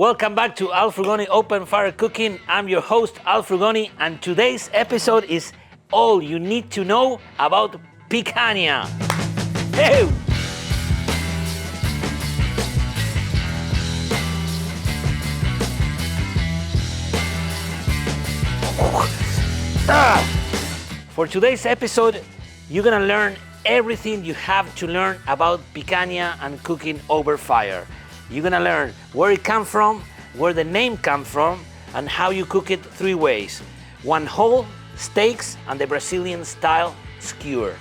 Welcome back to Al Frugoni Open Fire Cooking. I'm your host, Al Frugoni, and today's episode is all you need to know about picanha. Hey! For today's episode, you're gonna learn everything you have to learn about picanha and cooking over fire. You're gonna learn where it comes from, where the name comes from, and how you cook it three ways. One whole, steaks, and the Brazilian style skewer.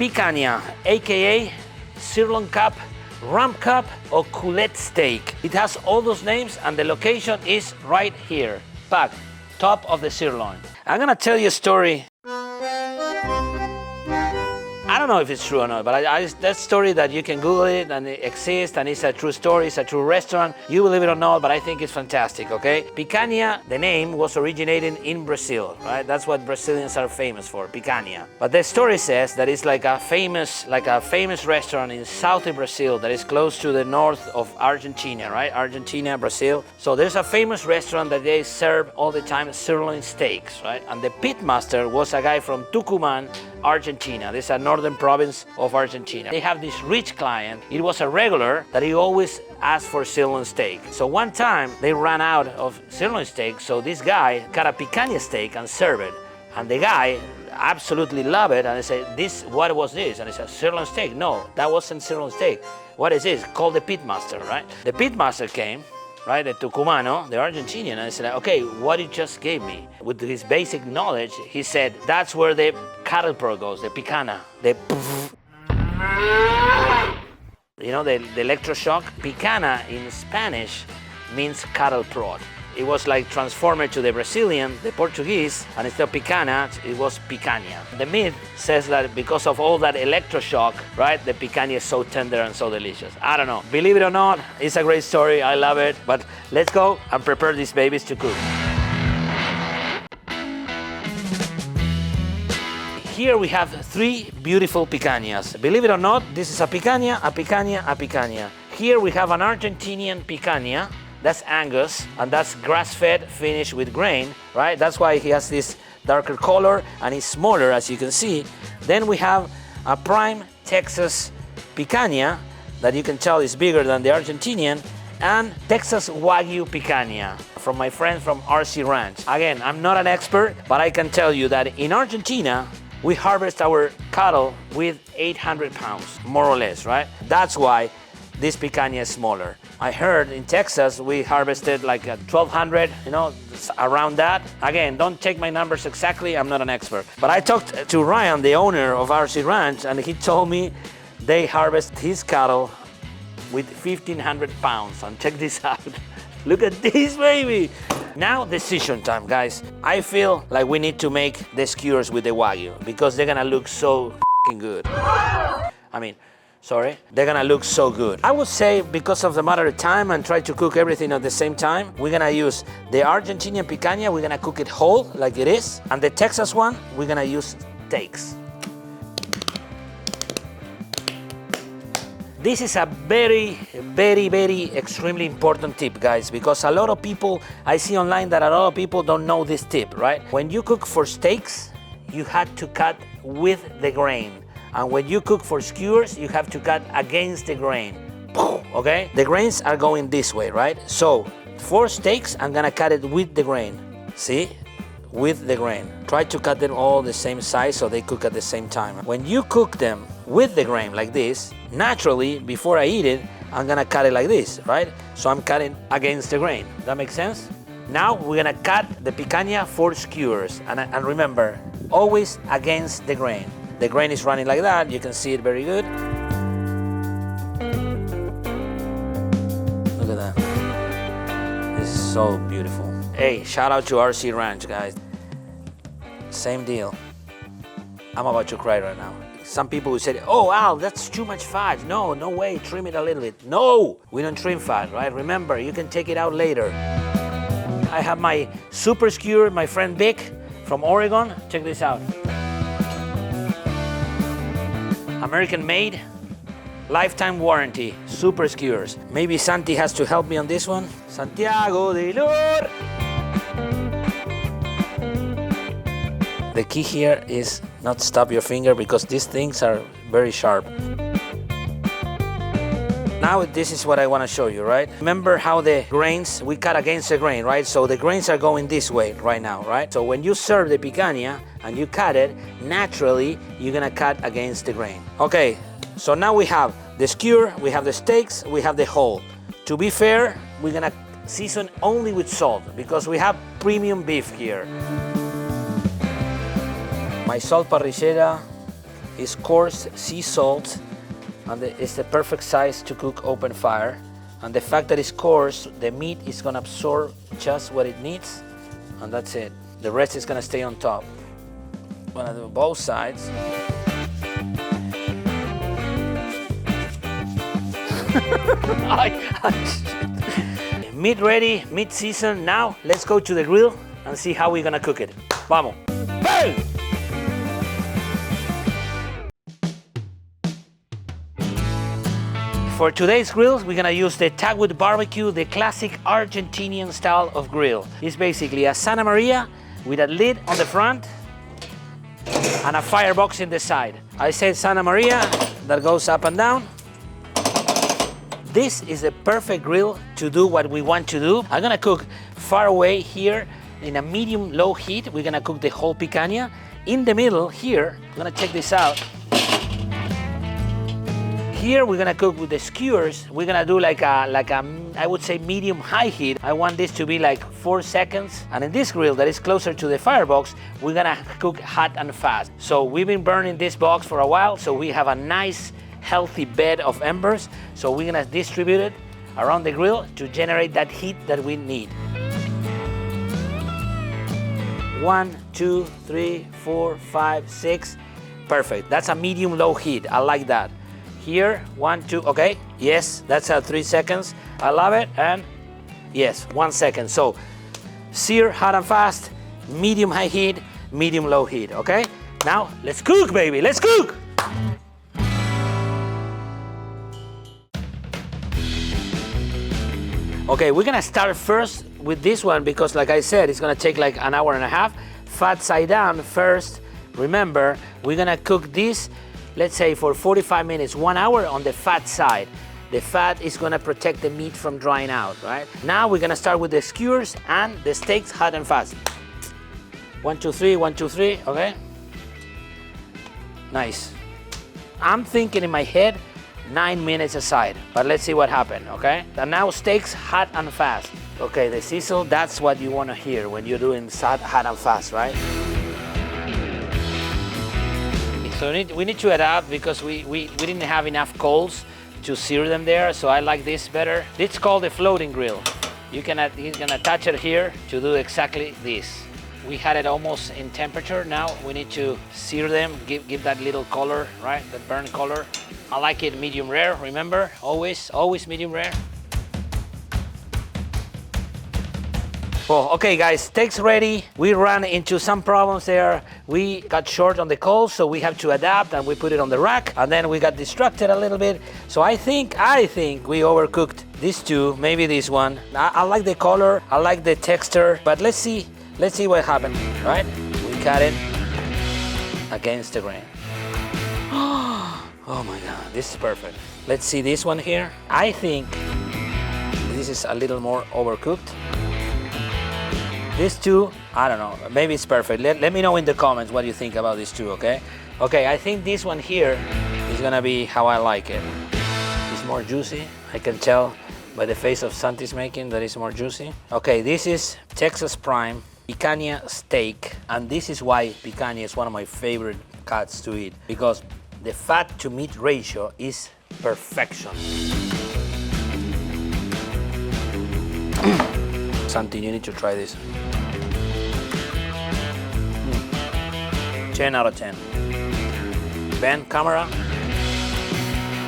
Picanha, aka sirloin cup, rump cup, or culette steak. It has all those names and the location is right here, back, top of the sirloin. I'm gonna tell you a story. I don't know if it's true or not, but that story that you can Google it and it exists and it's a true story, it's a true restaurant. You believe it or not, but I think it's fantastic, okay? Picanha, the name was originating in Brazil, right? That's what Brazilians are famous for, picanha. But the story says that it's like a famous restaurant in southern Brazil that is close to the north of Argentina, right? Argentina, Brazil. So there's a famous restaurant that they serve all the time sirloin steaks, right? And the pitmaster was a guy from Tucumán, Argentina. This is a northern province of Argentina. They have this rich client. It was a regular that he always asked for sirloin steak. So one time they ran out of sirloin steak, so this guy cut a picanha steak and served it. And the guy absolutely loved it, and he said, what was this? And he said, sirloin steak. No, that wasn't sirloin steak. What is this? Call the pitmaster, right? The pitmaster came, right, the Tucumano, the Argentinian, and I said, okay, what you just gave me? With his basic knowledge, he said, that's where the cattle prod goes, the picanha, the electroshock. Picanha in Spanish means cattle prod. It was like transformed to the Brazilian, the Portuguese, and instead of picanha, it was picanha. The myth says that because of all that electroshock, right, the picanha is so tender and so delicious. I don't know. Believe it or not, it's a great story. I love it. But let's go and prepare these babies to cook. Here we have three beautiful picanhas. Believe it or not, this is a picanha, a picanha, a picanha. Here we have an Argentinian picanha. That's Angus, and that's grass-fed, finished with grain, right? That's why he has this darker color, and he's smaller, as you can see. Then we have a prime Texas picanha that you can tell is bigger than the Argentinian, and Texas Wagyu picanha from my friend from RC Ranch. Again, I'm not an expert, but I can tell you that in Argentina, we harvest our cattle with 800 pounds, more or less, right? That's why this picanha is smaller. I heard in Texas we harvested like 1,200, around that. Again, don't take my numbers exactly, I'm not an expert. But I talked to Ryan, the owner of RC Ranch, and he told me they harvest his cattle with 1,500 pounds. And check this out. Look at this, baby. Now decision time, guys. I feel like we need to make the skewers with the Wagyu because they're gonna look so good. They're gonna look so good. I would say because of the matter of time and try to cook everything at the same time, we're gonna use the Argentinian picanha, we're gonna cook it whole like it is, and the Texas one, we're gonna use steaks. This is a very, very, very extremely important tip, guys, because a lot of people, I see online that a lot of people don't know this tip, right? When you cook for steaks, you had to cut with the grain. And when you cook for skewers, you have to cut against the grain, okay? The grains are going this way, right? So for steaks, I'm gonna cut it with the grain. See? With the grain. Try to cut them all the same size so they cook at the same time. When you cook them with the grain like this, naturally, before I eat it, I'm gonna cut it like this, right? So I'm cutting against the grain. That makes sense? Now we're gonna cut the picanha for skewers. And remember, always against the grain. The grain is running like that, you can see it very good. Look at that. This is so beautiful. Hey, shout out to RC Ranch, guys. Same deal. I'm about to cry right now. Some people will say, oh, Al, that's too much fat. No way, trim it a little bit. No, we don't trim fat, right? Remember, you can take it out later. I have my super skewer, my friend Vic from Oregon. Check this out. American made, lifetime warranty, super skewers. Maybe Santi has to help me on this one. Santiago de Lor. The key here is not stop your finger because these things are very sharp. Now this is what I want to show you, right? Remember how the grains, we cut against the grain, right? So the grains are going this way right now, right? So when you serve the picanha and you cut it, naturally, you're gonna cut against the grain. Okay, so now we have the skewer, we have the steaks, we have the whole. To be fair, we're gonna season only with salt because we have premium beef here. My salt parrillera is coarse sea salt, and it's the perfect size to cook open fire. And the fact that it's coarse, the meat is gonna absorb just what it needs, and that's it. The rest is gonna stay on top. I'm gonna do both sides. Meat ready, meat seasoned. Now let's go to the grill and see how we're gonna cook it. Vamos. Bang! For today's grills, we're gonna use the Tagwood barbecue, the classic Argentinian style of grill. It's basically a Santa Maria with a lid on the front and a firebox in the side. I said Santa Maria, that goes up and down. This is the perfect grill to do what we want to do. I'm gonna cook far away here in a medium-low heat. We're gonna cook the whole picanha. In the middle here, I'm gonna check this out. Here we're gonna cook with the skewers. We're gonna do like a I would say medium-high heat. I want this to be like 4 seconds. And in this grill that is closer to the firebox, we're gonna cook hot and fast. So we've been burning this box for a while, so we have a nice, healthy bed of embers. So we're gonna distribute it around the grill to generate that heat that we need. 1, 2, 3, 4, 5, 6. Perfect. That's a medium-low heat. I like that. Here, 1, 2, okay, yes, that's 3 seconds. I love it, and yes, 1 second. So, sear, hot and fast, medium-high heat, medium-low heat, okay? Now, let's cook, baby, let's cook! Okay, we're gonna start first with this one because, like I said, it's gonna take like an hour and a half. Fat side down first. Remember, we're gonna cook this, let's say for 45 minutes, 1 hour on the fat side. The fat is gonna protect the meat from drying out, right? Now we're gonna start with the skewers and the steaks hot and fast. 1, 2, 3, 1, 2, 3, okay? Nice. I'm thinking in my head 9 minutes aside, but let's see what happened, okay? And now steaks hot and fast. Okay, the sizzle, that's what you wanna hear when you're doing hot and fast, right? So we need to adapt because we didn't have enough coals to sear them there, so I like this better. It's called a floating grill. You can attach it here to do exactly this. We had it almost in temperature. Now we need to sear them, give that little color, right? That burnt color. I like it medium rare, remember? Always medium rare. Well, okay guys, steaks ready. We ran into some problems there. We got short on the coals, so we have to adapt and we put it on the rack, and then we got distracted a little bit. So I think we overcooked these two, maybe this one. I like the color, I like the texture, but let's see what happened, right? We cut it against the grain. Oh my God, this is perfect. Let's see this one here. I think this is a little more overcooked. These two, I don't know, maybe it's perfect. Let me know in the comments what you think about these two, okay? Okay, I think this one here is gonna be how I like it. It's more juicy. I can tell by the face of Santi's making that it's more juicy. Okay, this is Texas Prime picanha steak, and this is why picanha is one of my favorite cuts to eat, because the fat to meat ratio is perfection. Santi, you need to try this. 10 out of 10. Ben, camera.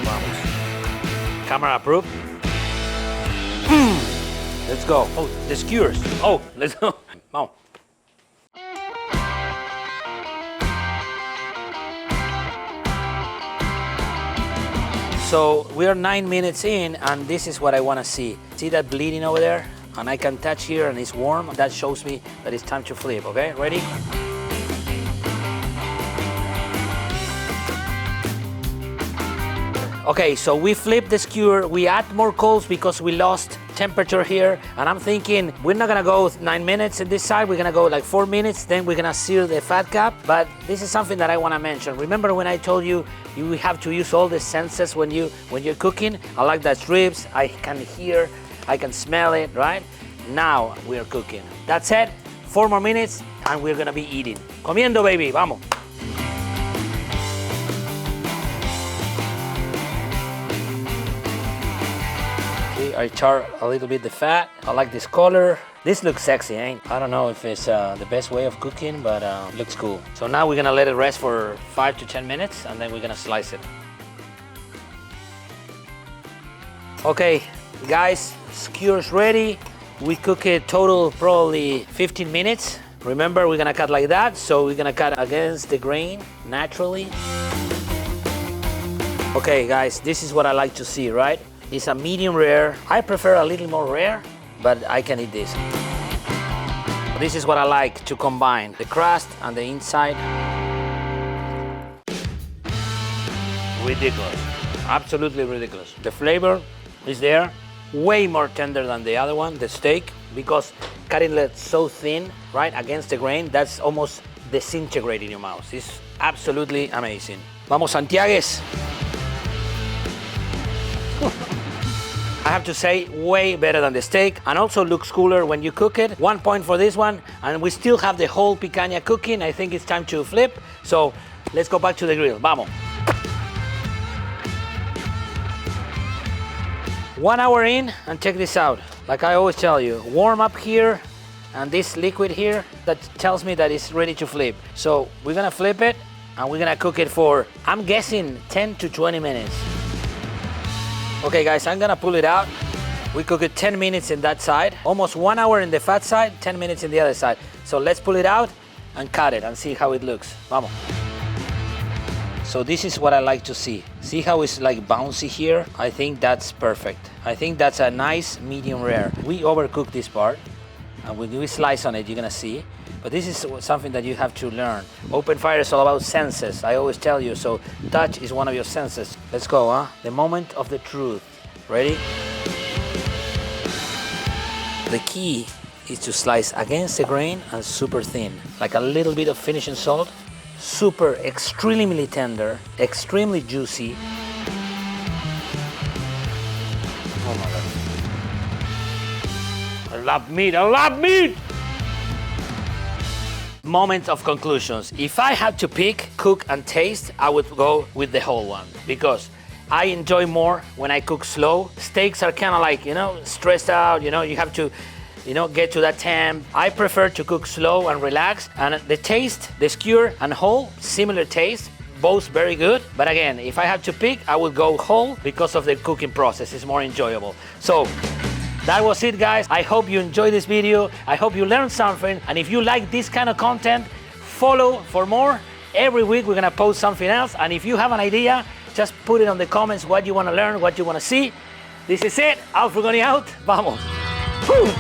Vamos. Camera approved. Let's go. Oh, the skewers. Oh, let's go. Vamos. So we are 9 minutes in, and this is what I want to see. See that bleeding over there? And I can touch here and it's warm. That shows me that it's time to flip, okay? Ready? Okay, so we flip the skewer. We add more coals because we lost temperature here. And I'm thinking we're not gonna go 9 minutes in this side. We're gonna go like 4 minutes. Then we're gonna sear the fat cap. But this is something that I wanna mention. Remember when I told you you have to use all the senses when you're cooking? I like that ribs. I can hear, I can smell it, right? Now we're cooking. That's it. 4 more minutes and we're gonna be eating. Comiendo, baby, vamos. I char a little bit the fat. I like this color. This looks sexy, eh? I don't know if it's the best way of cooking, but it looks cool. So now we're gonna let it rest for 5 to 10 minutes and then we're gonna slice it. Okay, guys, skewer's ready. We cook it total probably 15 minutes. Remember, we're gonna cut like that, so we're gonna cut against the grain naturally. Okay, guys, this is what I like to see, right? It's a medium rare. I prefer a little more rare, but I can eat this. This is what I like to combine, the crust and the inside. Ridiculous, absolutely ridiculous. The flavor is there, way more tender than the other one, the steak, because cutting it so thin, right, against the grain, that's almost disintegrating in your mouth. It's absolutely amazing. Vamos, Santiagues. I have to say, way better than the steak, and also looks cooler when you cook it. 1 point for this one, and we still have the whole picanha cooking. I think it's time to flip. So let's go back to the grill. Vamos. 1 hour in, and check this out. Like I always tell you, warm up here, and this liquid here, that tells me that it's ready to flip. So we're gonna flip it, and we're gonna cook it for, I'm guessing, 10 to 20 minutes. Okay guys, I'm gonna pull it out. We cook it 10 minutes in that side, almost 1 hour in the fat side, 10 minutes in the other side. So let's pull it out and cut it and see how it looks. Vamos. So this is what I like to see. See how it's like bouncy here? I think that's perfect. I think that's a nice medium rare. We overcook this part, and when we slice on it, you're gonna see. But this is something that you have to learn. Open fire is all about senses. I always tell you, so touch is one of your senses. Let's go, huh? The moment of the truth. Ready? The key is to slice against the grain and super thin. Like a little bit of finishing salt. Super, extremely tender, extremely juicy. Oh my God. I love meat, I love meat! Moment of conclusions. If I had to pick, cook and taste, I would go with the whole one because I enjoy more when I cook slow. Steaks are kind of like, stressed out, you have to, get to that temp. I prefer to cook slow and relax, and the taste, the skewer and whole, similar taste, both very good. But again, if I had to pick, I would go whole because of the cooking process. It's more enjoyable. So that was it, guys. I hope you enjoyed this video. I hope you learned something. And if you like this kind of content, follow for more. Every week we're gonna post something else. And if you have an idea, just put it on the comments what you wanna learn, what you wanna see. This is it. Frugoni out. Vamos. Woo!